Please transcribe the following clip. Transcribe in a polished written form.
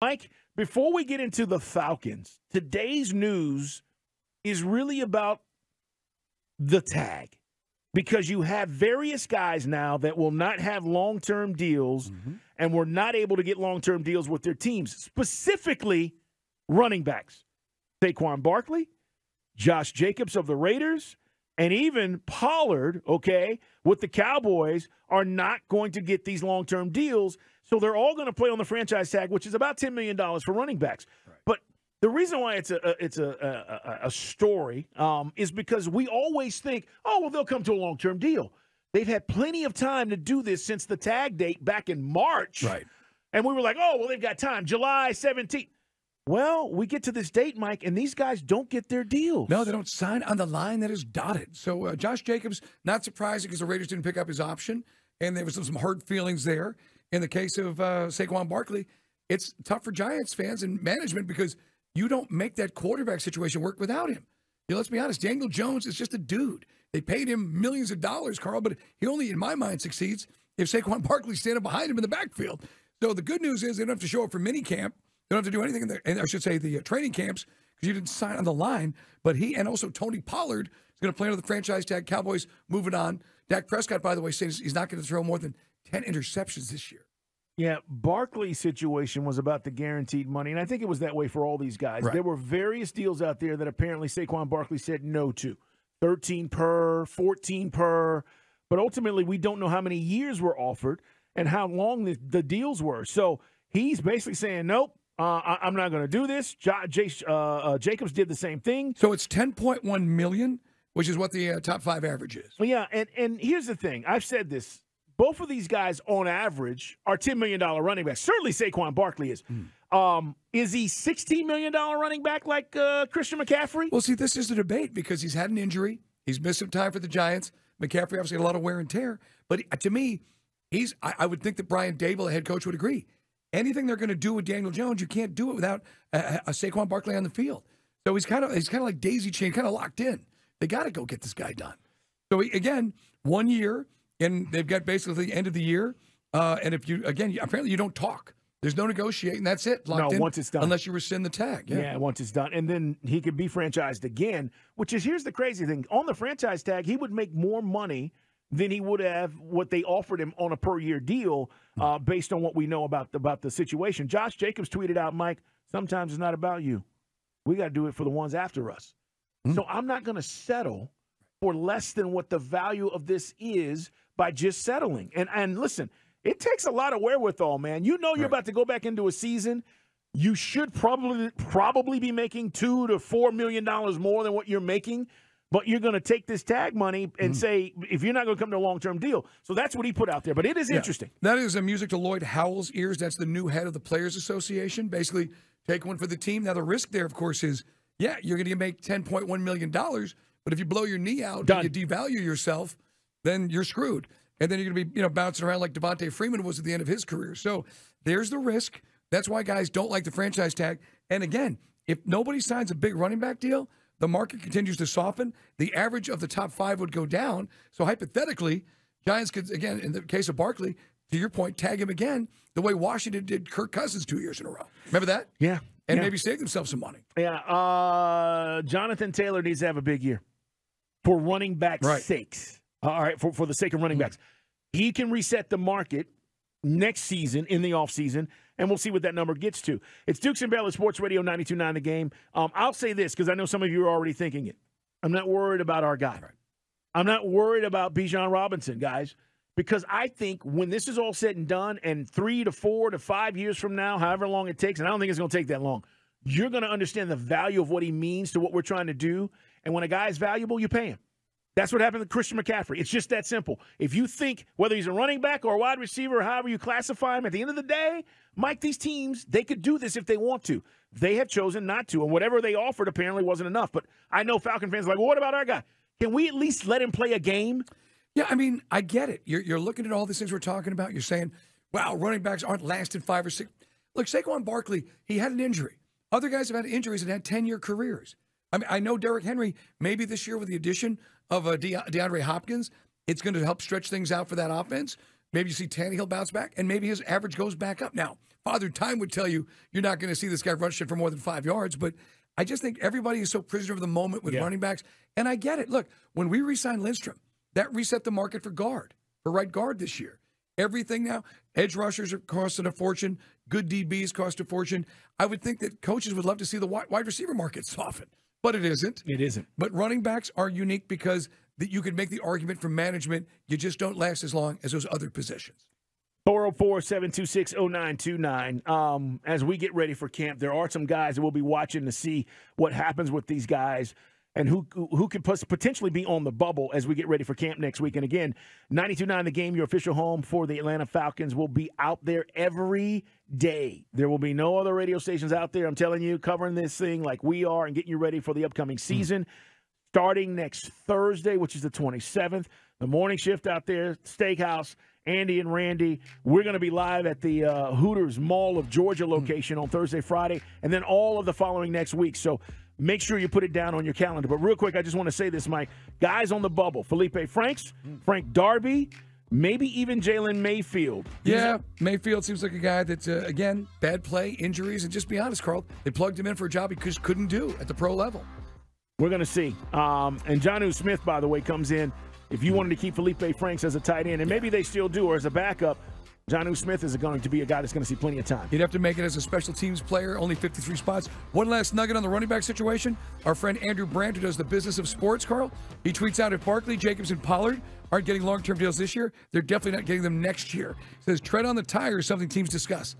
Mike, before we get into the Falcons, today's news is really about the tag because you have various guys now that will not have long-term deals and were not able to get long-term deals with their teams, specifically running backs. Saquon Barkley, Josh Jacobs of the Raiders, and even Pollard, okay, with the Cowboys, are not going to get these long-term deals. So they're all going to play on the franchise tag, which is about $10 million for running backs. Right. But the reason why it's a story is because we always think, oh, well, they'll come to a long-term deal. They've had plenty of time to do this since the tag date back in March. Right. And we were like, oh, well, they've got time, July 17th. Well, we get to this date, Mike, and these guys don't get their deals. No, they don't sign on the line that is dotted. So Josh Jacobs, not surprising because the Raiders didn't pick up his option, and there was some hurt feelings there. In the case of Saquon Barkley, it's tough for Giants fans and management because you don't make that quarterback situation work without him. You know, let's be honest, Daniel Jones is just a dude. They paid him millions of dollars, Carl, but he only, in my mind, succeeds if Saquon Barkley's standing behind him in the backfield. So the good news is they don't have to show up for minicamp. They don't have to do anything the training camps because you didn't sign on the line. But he and also Tony Pollard is going to play under the franchise tag. Cowboys moving on. Dak Prescott, by the way, says he's not going to throw more than 10 interceptions this year. Yeah, Barkley's situation was about the guaranteed money, and I think it was that way for all these guys. Right. There were various deals out there that apparently Saquon Barkley said no to. 13 per, 14 per, but ultimately we don't know how many years were offered and how long the deals were. So he's basically saying, nope, I'm not going to do this. Jacobs did the same thing. So it's $10.1 million, which is what the top five average is. Well, yeah, and here's the thing. I've said this. Both of these guys, on average, are $10 million running backs. Certainly Saquon Barkley is. Is he $16 million running back like Christian McCaffrey? Well, see, this is a debate because he's had an injury. He's missed some time for the Giants. McCaffrey obviously had a lot of wear and tear. But to me, I would think that Brian Dable, the head coach, would agree. Anything they're going to do with Daniel Jones, you can't do it without a Saquon Barkley on the field. So he's kind of like daisy chain, kind of locked in. They got to go get this guy done. So again, 1 year. And they've got basically the end of the year. And if you, again, apparently you don't talk. There's no negotiating. That's it. Locked in, once it's done. Unless you rescind the tag. Yeah, once it's done. And then he could be franchised again, which is, here's the crazy thing. On the franchise tag, he would make more money than he would have what they offered him on a per-year deal based on what we know about the situation. Josh Jacobs tweeted out, Mike, sometimes it's not about you. We got to do it for the ones after us. So I'm not going to settle for less than what the value of this is by just settling. And listen, it takes a lot of wherewithal, man. You know you're about to go back into a season. You should probably be making $2 to $4 million more than what you're making, but you're going to take this tag money and say, if you're not going to come to a long-term deal. So that's what he put out there. But it is interesting. That is music to Lloyd Howell's ears. That's the new head of the Players Association. Basically, take one for the team. Now, the risk there, of course, is, you're going to make $10.1 million, but if you blow your knee out and you devalue yourself, then you're screwed. And then you're going to be, bouncing around like Devontae Freeman was at the end of his career. So there's the risk. That's why guys don't like the franchise tag. And again, if nobody signs a big running back deal, the market continues to soften. The average of the top five would go down. So hypothetically, Giants could, again, in the case of Barkley, to your point, tag him again the way Washington did Kirk Cousins 2 years in a row. Remember that? Yeah. And maybe save themselves some money. Yeah. Jonathan Taylor needs to have a big year for running back sakes. All right, for the sake of running backs. He can reset the market next season in the offseason, and we'll see what that number gets to. It's Dukes and Bell at Sports Radio 92.9 The Game. I'll say this because I know some of you are already thinking it. I'm not worried about our guy. I'm not worried about Bijan Robinson, guys, because I think when this is all said and done and 3 to 4 to 5 years from now, however long it takes, and I don't think it's going to take that long, you're going to understand the value of what he means to what we're trying to do. And when a guy is valuable, you pay him. That's what happened to Christian McCaffrey. It's just that simple. If you think whether he's a running back or a wide receiver or however you classify him, at the end of the day, Mike, these teams, they could do this if they want to. They have chosen not to, and whatever they offered apparently wasn't enough. But I know Falcon fans are like, well, what about our guy? Can we at least let him play a game? Yeah, I mean, I get it. You're looking at all these things we're talking about. You're saying, wow, running backs aren't lasting 5 or 6. Look, Saquon Barkley, he had an injury. Other guys have had injuries and had 10-year careers. I mean, I know Derrick Henry, maybe this year with the addition of DeAndre Hopkins, it's going to help stretch things out for that offense. Maybe you see Tannehill bounce back, and maybe his average goes back up. Now, Father Time would tell you you're not going to see this guy rush it for more than 5 yards. But I just think everybody is so prisoner of the moment with running backs. And I get it. Look, when we re-signed Lindstrom, that reset the market for right guard this year. Everything now, edge rushers are costing a fortune. Good DBs cost a fortune. I would think that coaches would love to see the wide receiver market soften, but it isn't. It isn't. But running backs are unique because that you could make the argument from management, you just don't last as long as those other positions. 404-726-0929. As we get ready for camp, there are some guys that we'll be watching to see what happens with these guys and who could potentially be on the bubble as we get ready for camp next week. And again, 92.9 The Game, your official home for the Atlanta Falcons, will be out there every day. There will be no other radio stations out there, I'm telling you, covering this thing like we are and getting you ready for the upcoming season. Starting next Thursday, which is the 27th, the morning shift out there, Steakhouse, Andy and Randy. We're going to be live at the Hooters Mall of Georgia location on Thursday, Friday, and then all of the following next week. So make sure you put it down on your calendar. But real quick, I just want to say this, Mike. Guys on the bubble, Felipe Franks, Frank Darby, maybe even Jalen Mayfield. Mayfield seems like a guy that, again, bad play, injuries, and just be honest, Carl, they plugged him in for a job he just couldn't do at the pro level. We're going to see. And Jonnu Smith, by the way, comes in. If you wanted to keep Felipe Franks as a tight end, and maybe they still do, or as a backup, Jonnu Smith is going to be a guy that's going to see plenty of time. You'd have to make it as a special teams player, only 53 spots. One last nugget on the running back situation. Our friend Andrew Brandt, who does the business of sports, Carl, he tweets out if Barkley, Jacobs, and Pollard aren't getting long-term deals this year, they're definitely not getting them next year. He says, tread on the tires, something teams discuss.